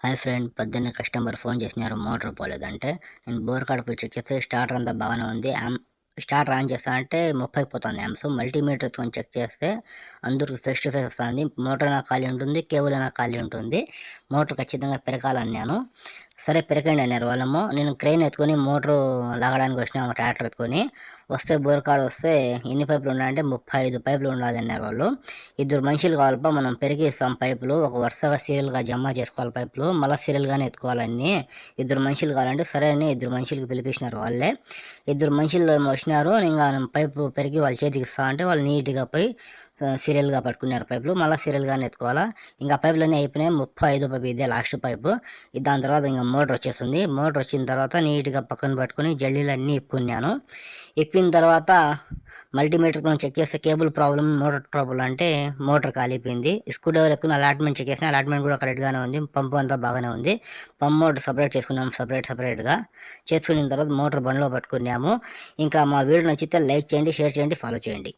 Hi friend, పొద్దున్నే customer phone చేసినారు motor పోలేదంటే, నేను బోర్ కాడ పోయి చెక్ చేస్తే స్టార్టర్ అంతా బాగానే ఉంది. స్టార్టర్ ఆన్ చేస్తా అంటే 30 పోతుంది యాంప్స్. మల్టీమీటర్ ఎత్తుకొని చెక్ చేస్తే అందరికి ఫేస్ టు ఫేస్ వస్తుంది. మోటార్ అయినా ఖాళీ ఉంటుంది, కేబుల్ అయినా ఖాళీ ఉంటుంది. మోటార్ ఖచ్చితంగా పెరకాలన్నాను. సరే పెరకండి అన్నారు వాళ్ళము. నేను క్రెయిన్ ఎత్తుకొని మోటార్ లాగడానికి వచ్చినాము, ట్రాక్టర్ ఎత్తుకొని వస్తే బోర్ కాడ వస్తే ఎన్ని పైపులు ఉన్నాయంటే 35 పైపులు ఉండాలి అన్నారు వాళ్ళు. ఇద్దరు మనుషులు కావాలపా, మనం పెరిగిస్తాం పైపులు, ఒక వరుసగా సీరియల్గా జమ చేసుకోవాలి పైపులు, మళ్ళీ సీరియల్గానే ఎత్తుకోవాలన్నీ. ఇద్దరు మనుషులు కావాలంటే సరే అని ఇద్దరు మనుషులకి పిలిపించినారు వాళ్ళే. ఇద్దరు మనుషులు వచ్చినారు. ఇంకా పైపు పెరిగి వాళ్ళ చేతికి ఇస్తా అంటే వాళ్ళు నీట్గా పోయి సీరియల్గా పట్టుకున్నారు పైపులు, మళ్ళీ సీరియల్గానే ఎత్తుకోవాలా. ఇంకా పైపులన్నీ అయిపోయినాయి. 35 పైపు ఇదే లాస్ట్ పైపు. దాని తర్వాత ఇంకా మోటార్ వచ్చేస్తుంది. మోటార్ వచ్చిన తర్వాత నీట్గా పక్కన పట్టుకుని జల్లీలు అన్నీ ఇప్పుకున్నాను. ఇప్పిన తర్వాత మల్టీమీటర్తో చెక్ చేస్తే కేబుల్ ప్రాబ్లం, మోటార్ ప్రాబ్లం అంటే మోటార్ కాలిపోయింది. స్క్రూ డ్రైవర్ ఎత్తుకుని అలాట్మెంట్ చెక్ చేసిన, అలాట్మెంట్ కూడా కరెక్ట్గానే ఉంది. పంపు అంతా బాగానే ఉంది. పంప్ మోటార్ సపరేట్ చేసుకున్నాము, సపరేట్గా చేసుకున్న తర్వాత మోటార్ బండ్లో పట్టుకున్నాము. ఇంకా మా వీడియో నచ్చితే లైక్ చేయండి, షేర్ చేయండి, ఫాలో చేయండి.